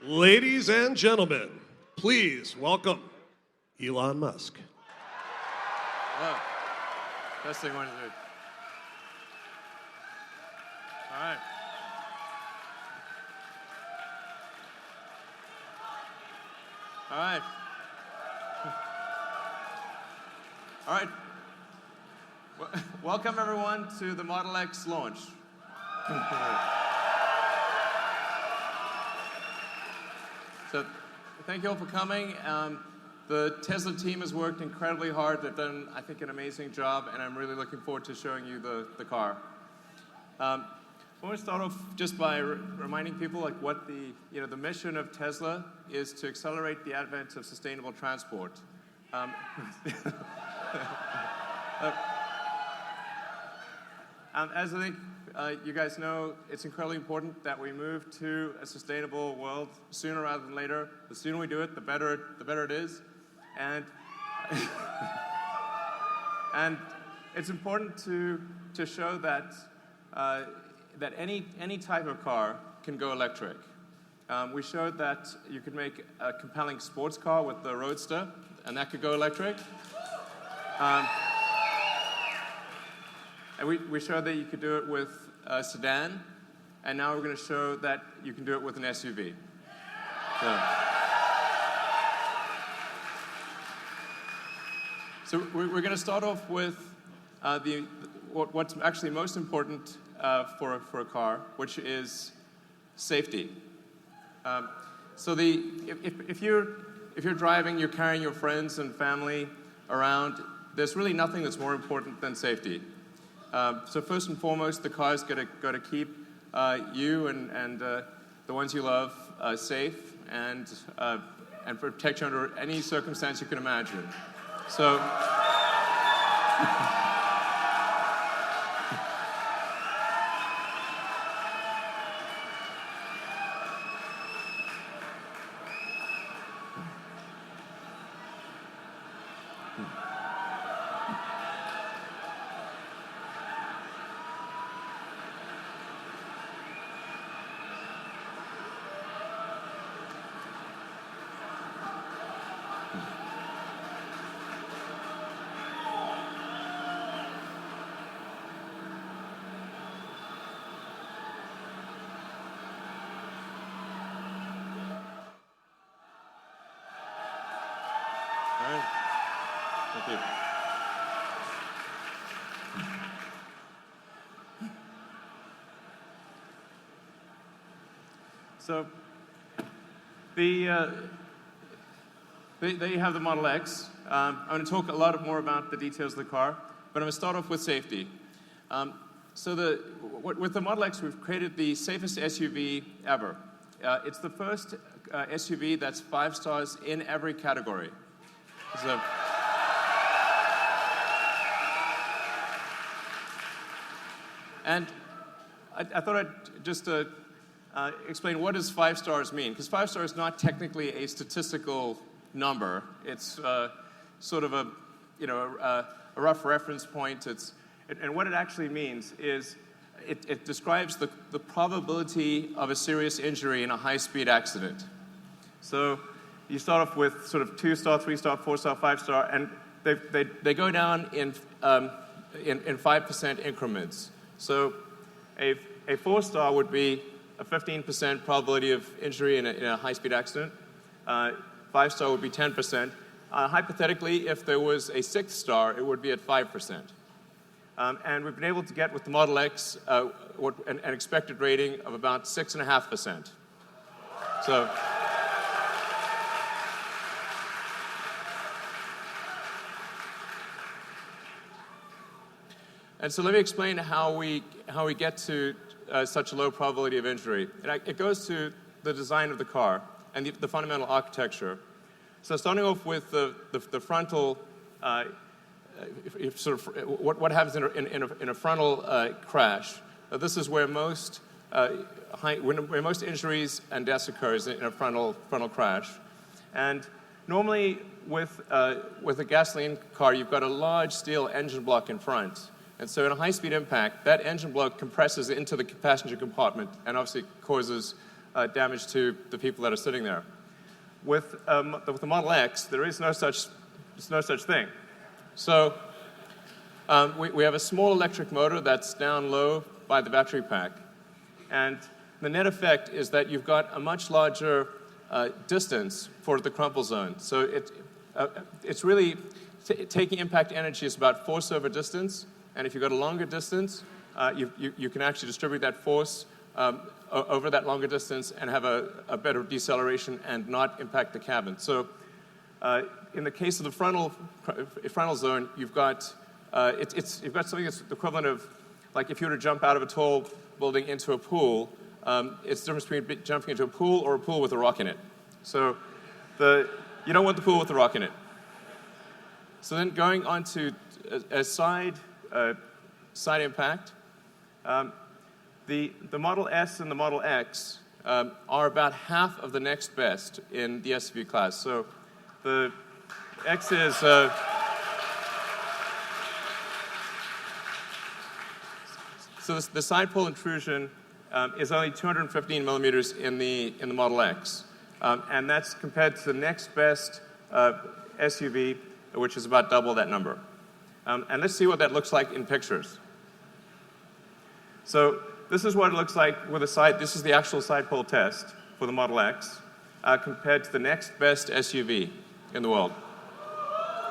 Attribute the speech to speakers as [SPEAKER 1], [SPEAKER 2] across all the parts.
[SPEAKER 1] Ladies and gentlemen, please welcome Elon Musk.
[SPEAKER 2] Hello. Testing 1, 2. All right. All right. All right. Welcome everyone to the Model X launch. So, thank you all for coming. The Tesla team has worked incredibly hard. They've done, I think, an amazing job, and I'm really looking forward to showing you the car. I want to start off just by reminding people like what the mission of Tesla is to accelerate the advent of sustainable transport. As I think you guys know, it's incredibly important that we move to a sustainable world sooner rather than later. The sooner we do it, the better it is. And and it's important to show that that any type of car can go electric. We showed that you could make a compelling sports car with the Roadster, and that could go electric. And we showed that you could do it with a sedan, and now we're going to show that you can do it with an SUV. So we're going to start off with what's actually most important for a car, which is safety. So if you're driving, you're carrying your friends and family around, there's really nothing that's more important than safety. So first and foremost, the car's got to keep you and the ones you love safe and protect you under any circumstance you can imagine. So. All right. Thank you. So, there you have the Model X. I'm going to talk a lot more about the details of the car, but I'm going to start off with safety. With the Model X, we've created the safest SUV ever. It's the first SUV that's 5 stars in every category. So, and I thought I'd just explain what does 5 stars mean, because 5 stars is not technically a statistical number. It's sort of a rough reference point. And what it actually means is it describes the probability of a serious injury in a high-speed accident. So you start off with sort of 2-star, 3-star, 4-star, 5-star, and they go down in 5% increments. So a 4-star would be a 15% probability of injury in a high-speed accident. 5-star would be 10%. Hypothetically, if there was a 6th star, it would be at 5%. And we've been able to get with the Model X an expected rating of about 6.5%. So. And so let me explain how we get to such a low probability of injury. It goes to the design of the car and the fundamental architecture. So starting off with the frontal, what happens in a frontal crash. This is where most injuries and deaths occurs in a frontal crash. And normally with a gasoline car, you've got a large steel engine block in front. And so in a high-speed impact, that engine block compresses into the passenger compartment and obviously causes damage to the people that are sitting there. With the Model X, there is no such thing. So we have a small electric motor that's down low by the battery pack. And the net effect is that you've got a much larger distance for the crumple zone. So it's really taking impact energy is about force over distance. And if you've got a longer distance, you can actually distribute that force over that longer distance and have a better deceleration and not impact the cabin. So in the case of the frontal zone, you've got something that's the equivalent of, like, if you were to jump out of a tall building into a pool, it's the difference between jumping into a pool or a pool with a rock in it. So you don't want the pool with the rock in it. So then going on to a side impact, the Model S and the Model X are about half of the next best in the SUV class. So the X is so the side pole intrusion is only 215 millimeters in the Model X, and that's compared to the next best SUV, which is about double that number. And let's see what that looks like in pictures. So this is what it looks like with a side. This is the actual side pole test for the Model X compared to the next best SUV in the world.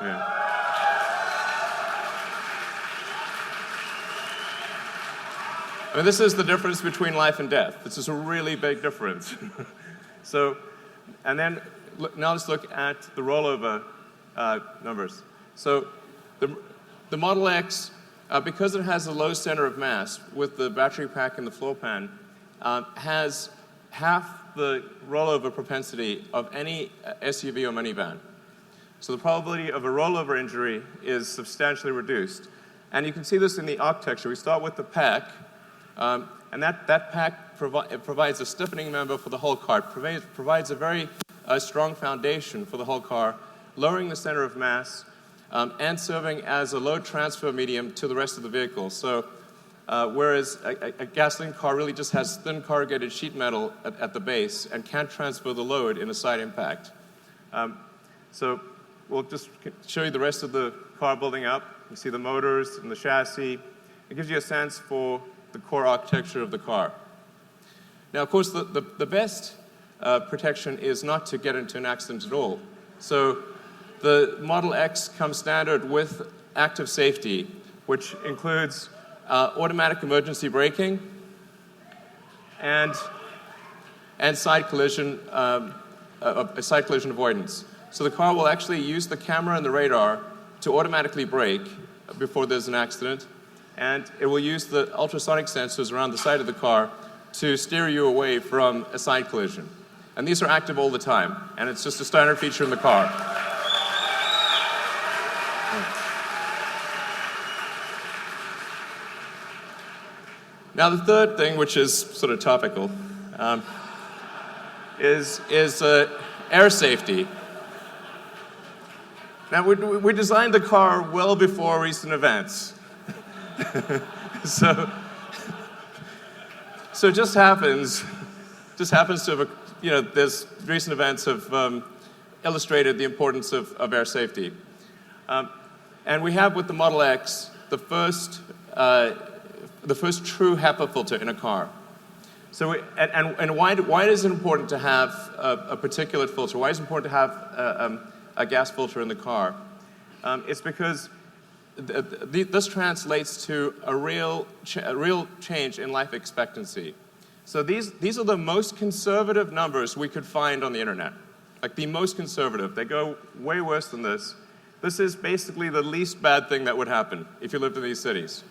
[SPEAKER 2] Yeah. I mean, this is the difference between life and death. This is a really big difference. So, and then now let's look at the rollover numbers. So the Model X, because it has a low center of mass with the battery pack and the floor pan, has half the rollover propensity of any SUV or minivan. So the probability of a rollover injury is substantially reduced. And you can see this in the architecture. We start with the pack, and that pack provides a stiffening member for the whole car. It provides a very strong foundation for the whole car, lowering the center of mass, and serving as a load transfer medium to the rest of the vehicle. So whereas a gasoline car really just has thin corrugated sheet metal at the base and can't transfer the load in a side impact. So we'll just show you the rest of the car building up. You see the motors and the chassis. It gives you a sense for the core architecture of the car. Now, of course, the best protection is not to get into an accident at all. So the Model X comes standard with active safety, which includes automatic emergency braking and side collision avoidance. So the car will actually use the camera and the radar to automatically brake before there's an accident, and it will use the ultrasonic sensors around the side of the car to steer you away from a side collision. And these are active all the time, and it's just a standard feature in the car. Now, the third thing, which is sort of topical, is air safety. Now, we designed the car well before recent events. So it just happens to have, there's recent events have illustrated the importance of air safety. And we have with the Model X the first true HEPA filter in a car. So why is it important to have a particulate filter? Why is it important to have a gas filter in the car? It's because this translates to a real change in life expectancy. So these are the most conservative numbers we could find on the internet, like the most conservative. They go way worse than this. This is basically the least bad thing that would happen if you lived in these cities.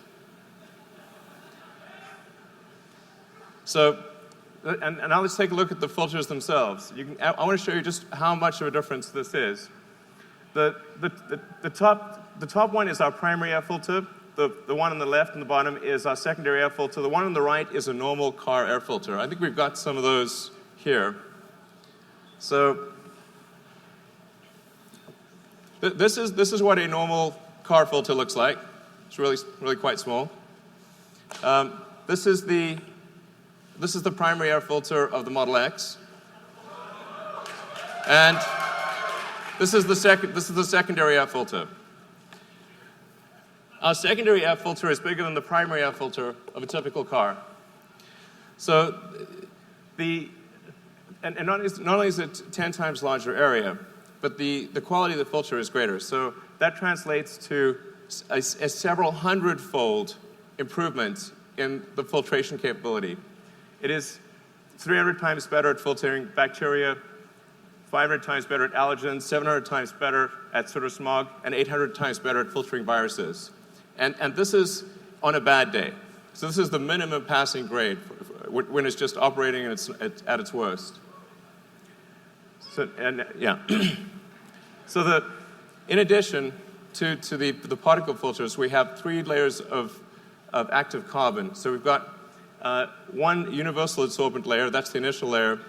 [SPEAKER 2] So, and now let's take a look at the filters themselves. I want to show you just how much of a difference this is. The top one is our primary air filter. The one on the left and the bottom is our secondary air filter. The one on the right is a normal car air filter. I think we've got some of those here. So this is what a normal car filter looks like. It's really quite small. This is the this is the primary air filter of the Model X. And this is the secondary air filter. Our secondary air filter is bigger than the primary air filter of a typical car. So and not only is it 10 times larger area, but the quality of the filter is greater. So that translates to a several hundred-fold improvement in the filtration capability. It is 300 times better at filtering bacteria, 500 times better at allergens, 700 times better at soot or smog, and 800 times better at filtering viruses. And this is on a bad day. So this is the minimum passing grade when it's just operating at its worst. So, so in addition to the particle filters, we have 3 layers of active carbon. So we've got one universal adsorbent layer, that's the initial layer.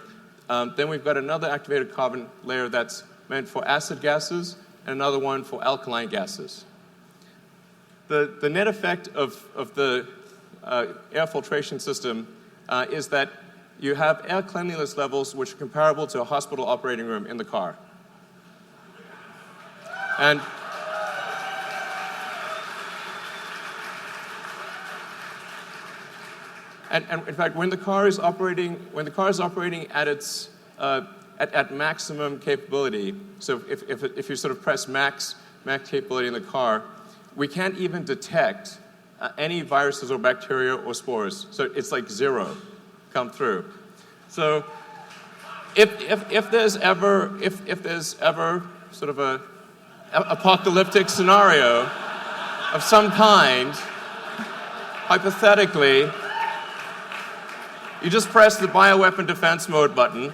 [SPEAKER 2] Then we've got another activated carbon layer that's meant for acid gases, and another one for alkaline gases. The net effect of the air filtration system is that you have air cleanliness levels which are comparable to a hospital operating room in the car. And in fact, when the car is operating at its at maximum capability, so if you sort of press max capability in the car, we can't even detect any viruses or bacteria or spores. So it's like zero come through. So if there's ever sort of a apocalyptic scenario of some kind, hypothetically, you just press the bioweapon defense mode button.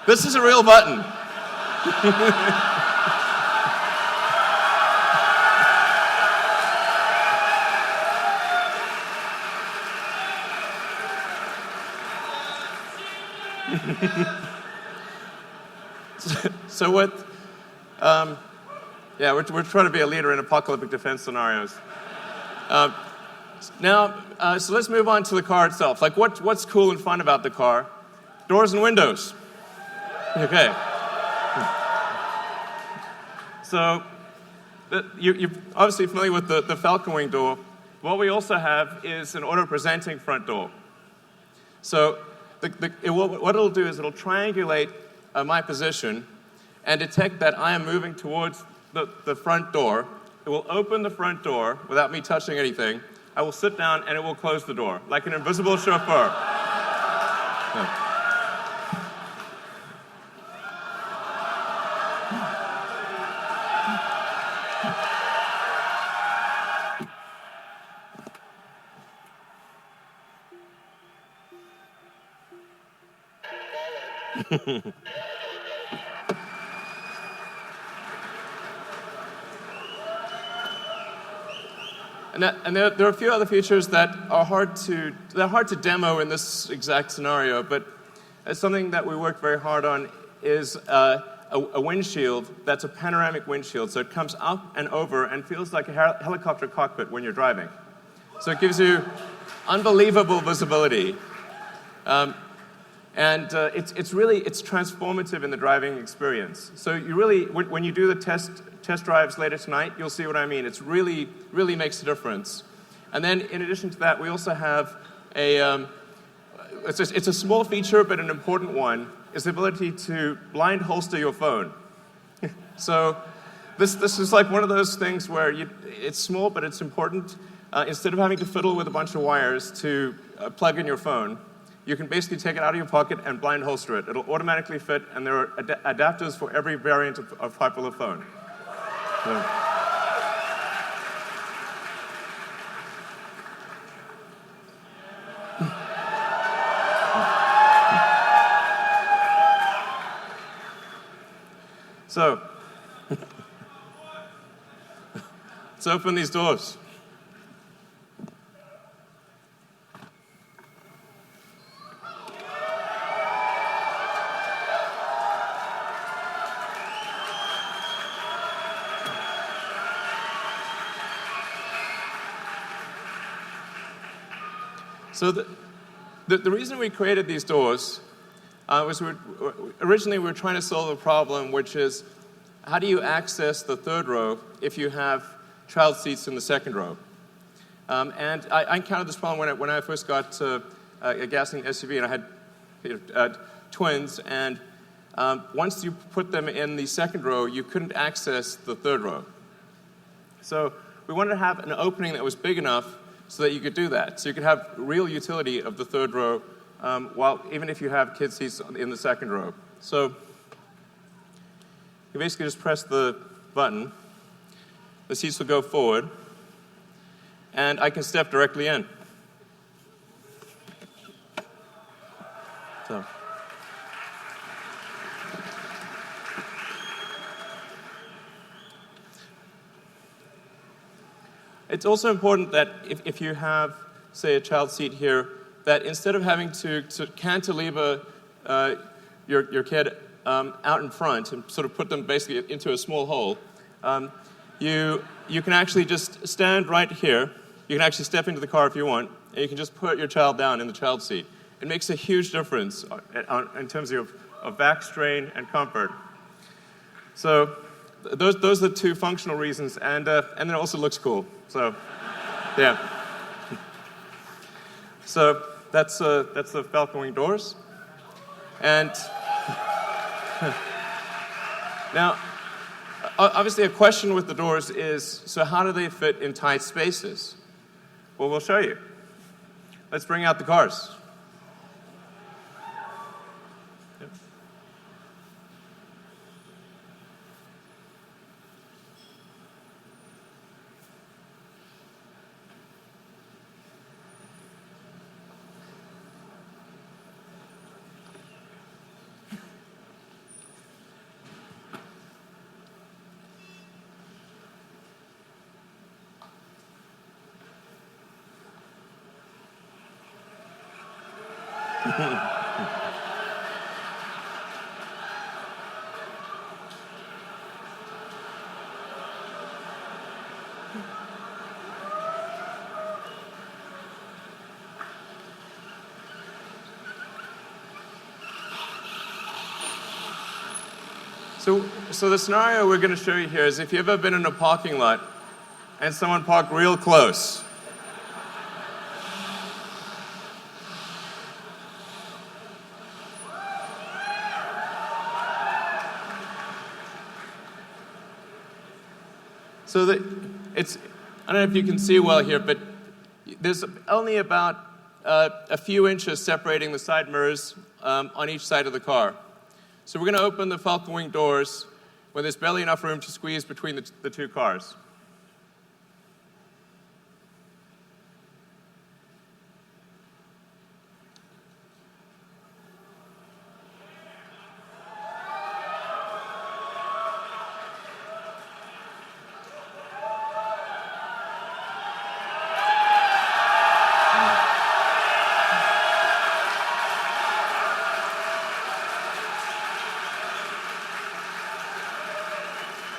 [SPEAKER 2] This is a real button. So what? We're trying to be a leader in apocalyptic defense scenarios. So let's move on to the car itself. Like, what's cool and fun about the car? Doors and windows. Okay. So you're obviously familiar with the Falcon Wing door. What we also have is an auto-presenting front door. So what it'll do is it'll triangulate my position and detect that I am moving towards the front door. It will open the front door without me touching anything. I will sit down and it will close the door, like an invisible chauffeur. And there are a few other features that are hard to demo in this exact scenario, but something that we worked very hard on is a windshield that's a panoramic windshield. So it comes up and over and feels like a helicopter cockpit when you're driving. So it gives you unbelievable visibility. It's transformative in the driving experience. So you really, when you do the test drives later tonight, you'll see what I mean. It's really makes a difference. And then in addition to that, we also have it's a small feature, but an important one, is the ability to blind holster your phone. So this is like one of those things where it's small, but it's important. Instead of having to fiddle with a bunch of wires to plug in your phone, you can basically take it out of your pocket and blind holster it. It'll automatically fit, and there are adapters for every variant of popular phone. So let's open these doors. So the reason we created these doors was originally we were trying to solve a problem, which is how do you access the third row if you have child seats in the second row? And I encountered this problem when I first got a gasoline SUV, and I had twins, and once you put them in the second row, you couldn't access the third row. So we wanted to have an opening that was big enough so that you could do that. So you could have real utility of the third row, even if you have kid seats in the second row. So you basically just press the button. The seats will go forward, and I can step directly in. So. It's also important that if you have, say, a child seat here, that instead of having to cantilever your kid out in front and sort of put them basically into a small hole, you can actually just stand right here. You can actually step into the car if you want, and you can just put your child down in the child seat. It makes a huge difference in terms of back strain and comfort. So those are the two functional reasons, and then it also looks cool. So, yeah. So that's the Falcon Wing doors, and now obviously a question with the doors is, so how do they fit in tight spaces? Well, we'll show you. Let's bring out the cars. So the scenario we're going to show you here is if you've ever been in a parking lot and someone parked real close. So I don't know if you can see well here, but there's only about a few inches separating the side mirrors on each side of the car. So we're going to open the Falcon Wing doors when there's barely enough room to squeeze between the two cars.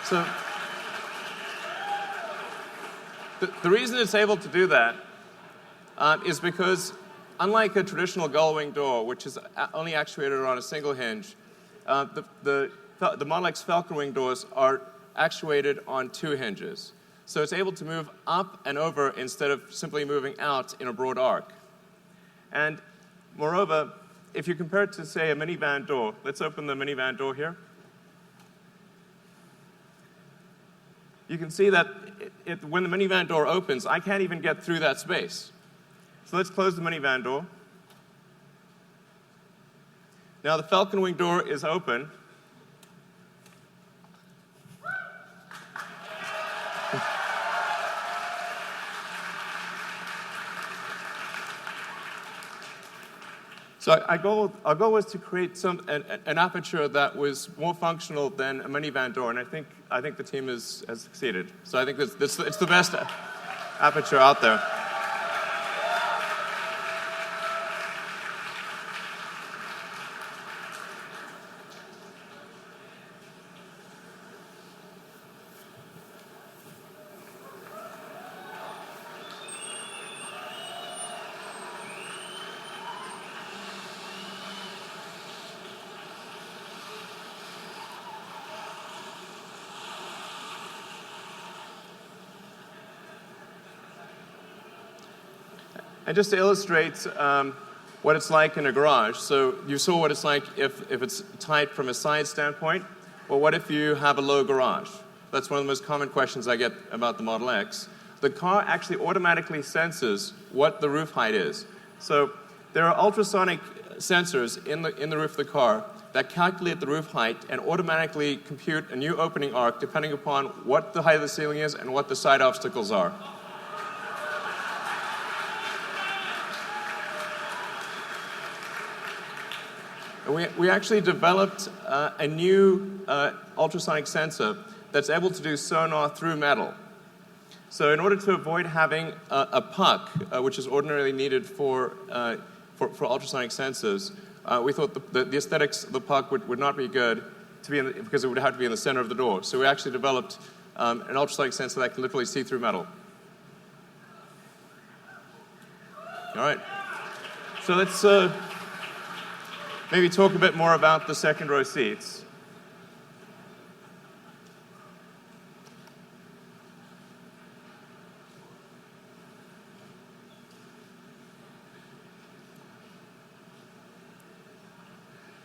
[SPEAKER 2] So the reason it's able to do that is because, unlike a traditional gull-wing door, which is only actuated on a single hinge, the Model X Falcon Wing doors are actuated on two hinges. So it's able to move up and over instead of simply moving out in a broad arc. And moreover, if you compare it to, say, a minivan door, let's open the minivan door here. You can see that when the minivan door opens, I can't even get through that space. So let's close the minivan door. Now the Falcon Wing door is open. So our goal was to create an aperture that was more functional than a minivan door, and I think the team has succeeded. So I think it's the best aperture out there. And just to illustrate what it's like in a garage, so you saw what it's like if it's tight from a side standpoint. Well, what if you have a low garage? That's one of the most common questions I get about the Model X. The car actually automatically senses what the roof height is. So there are ultrasonic sensors in the roof of the car that calculate the roof height and automatically compute a new opening arc depending upon what the height of the ceiling is and what the side obstacles are. And we actually developed a new ultrasonic sensor that's able to do sonar through metal. So in order to avoid having a puck, which is ordinarily needed for ultrasonic sensors, we thought the aesthetics of the puck would not be good because it would have to be in the center of the door. So we actually developed an ultrasonic sensor that can literally see through metal. All right. So let's maybe talk a bit more about the second row seats.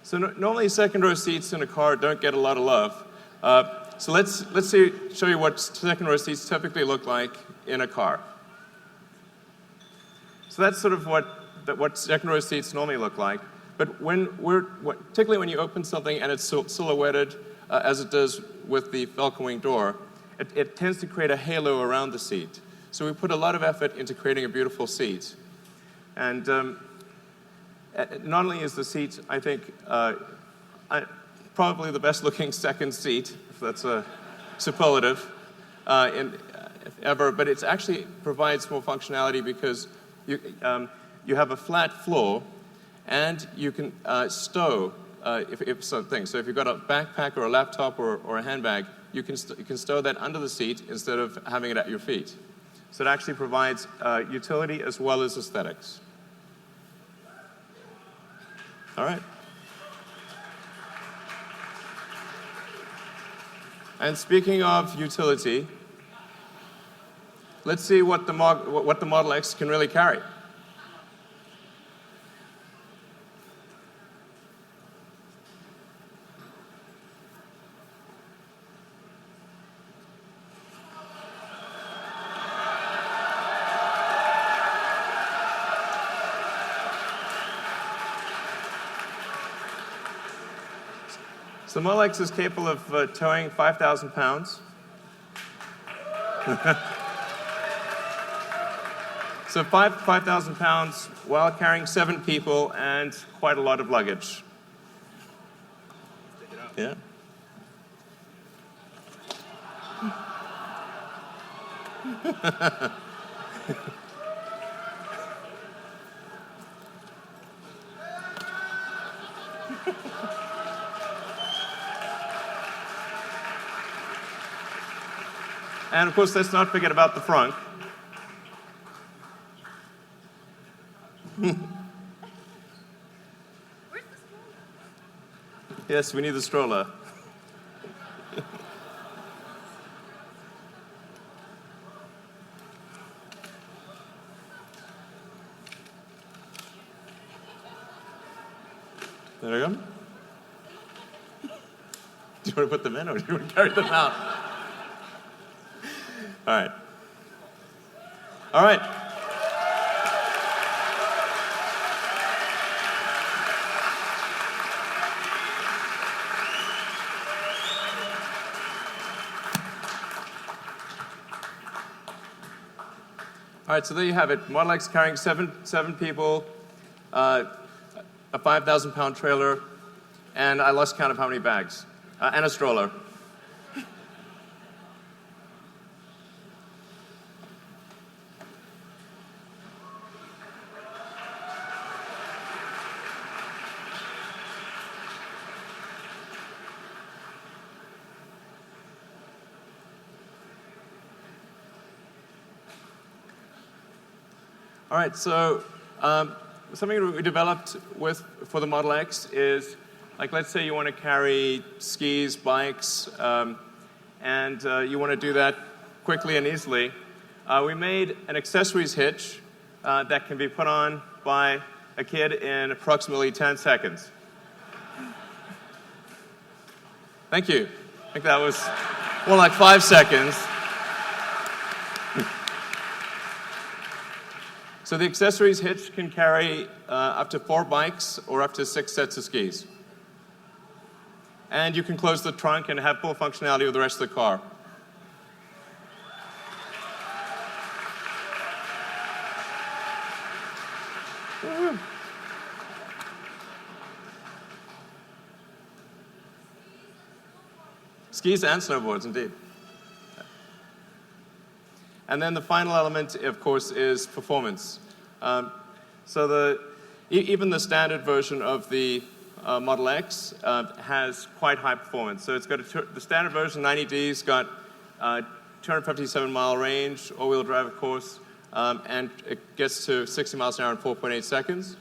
[SPEAKER 2] So normally second row seats in a car don't get a lot of love. So let's show you what second row seats typically look like in a car. So that's sort of what second row seats normally look like. But particularly when you open something and it's silhouetted, as it does with the Falcon Wing door, it tends to create a halo around the seat. So we put a lot of effort into creating a beautiful seat. And not only is the seat, I think, probably the best-looking second seat, if that's a superlative, ever, but it actually provides more functionality because you have a flat floor, and you can stow if something. So if you've got a backpack or a laptop or a handbag, you can stow that under the seat instead of having it at your feet. So it actually provides utility as well as aesthetics. All right. And speaking of utility, let's see what the Model X can really carry. So the Model X is capable of towing 5,000 pounds. So 5,000 pounds while carrying 7 people and quite a lot of luggage. Yeah. And of course, let's not forget about the front.
[SPEAKER 3] Where's the stroller?
[SPEAKER 2] Yes, we need the stroller. There we go. Do you want to put them in or do you want to carry them out? All right. All right. All right, so there you have it. Model X carrying seven people, a 5,000-pound trailer, and I lost count of how many bags, and a stroller. All right, so something that we developed for the Model X is, like, let's say you want to carry skis, bikes, and you want to do that quickly and easily. We made an accessories hitch that can be put on by a kid in approximately 10 seconds. Thank you. I think that was more like 5 seconds. So the accessories hitch can carry up to 4 bikes or up to 6 sets of skis. And you can close the trunk and have full functionality with the rest of the car. Woo. Skis and snowboards, indeed. And then the final element, of course, is performance. Even the standard version of the Model X has quite high performance. So it's got the standard version, 90D's, got 257-mile range, all-wheel drive, of course, and it gets to 60 miles an hour in 4.8 seconds.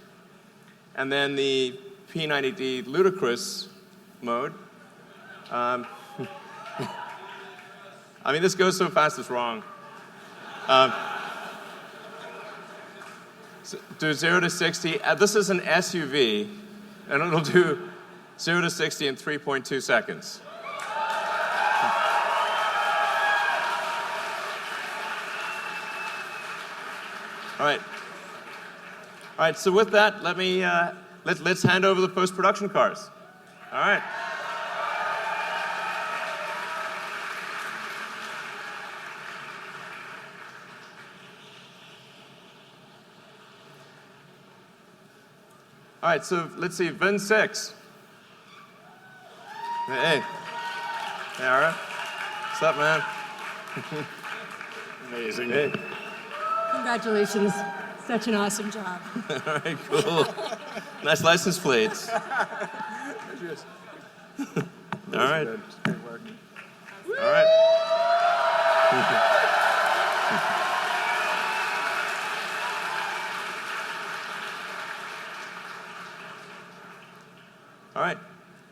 [SPEAKER 2] And then the P90D Ludicrous mode. I mean, this goes so fast it's wrong. So do 0 to 60. This is an SUV, and it'll do 0 to 60 in 3.2 seconds. All right. So with that, let's hand over the post-production cars. All right. All right, so let's see, VIN 6. Hey. Hey, all right. What's up, man?
[SPEAKER 4] Amazing.
[SPEAKER 2] Hey.
[SPEAKER 3] Congratulations. Such an awesome job.
[SPEAKER 2] All right, cool. Nice license plates. All right.
[SPEAKER 4] Great work.
[SPEAKER 2] All right. All right,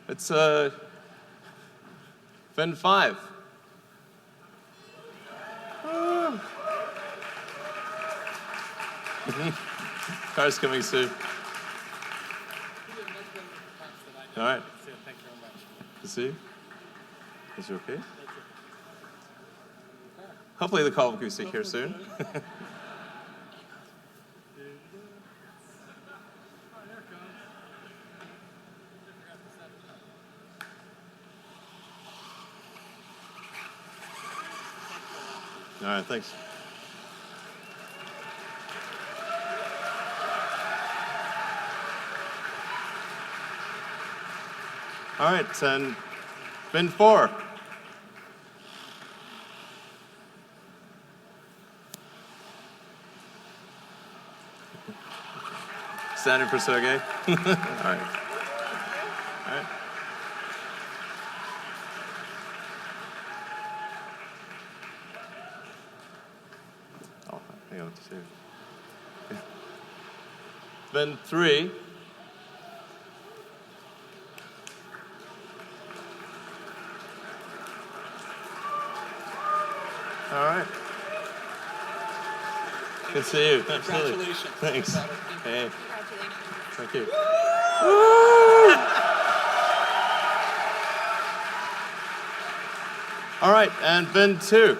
[SPEAKER 2] it's VIN 5. Car's coming soon. All right.
[SPEAKER 4] Thank you very much.
[SPEAKER 2] Good to see you. Is you okay? Hopefully the call will be here soon. All right, thanks. All right, and VIN 4. Standing for Sergey. All right. All right. Oh, hang on, let's see. VIN 3. All right. Good to see you. Absolutely.
[SPEAKER 4] Congratulations.
[SPEAKER 2] Thanks. Hey. Thank you. All right, and VIN 2.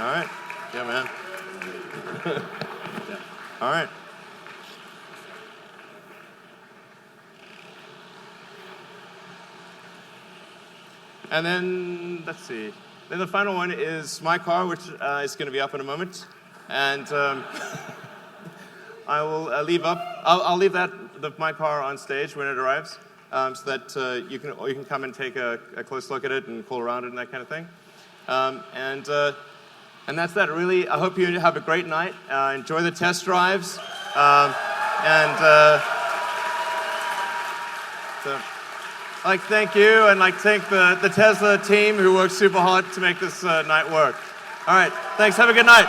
[SPEAKER 2] All right. Yeah, man. All right. And then, let's see. Then the final one is my car, which is going to be up in a moment. And I will I'll leave my car on stage when it arrives, so that you can come and take a close look at it and pull around it and that kind of thing. And that's that, really. I hope you have a great night. Enjoy the test drives. So I'd like to thank you, and like thank the Tesla team who worked super hard to make this night work. All right, thanks. Have a good night.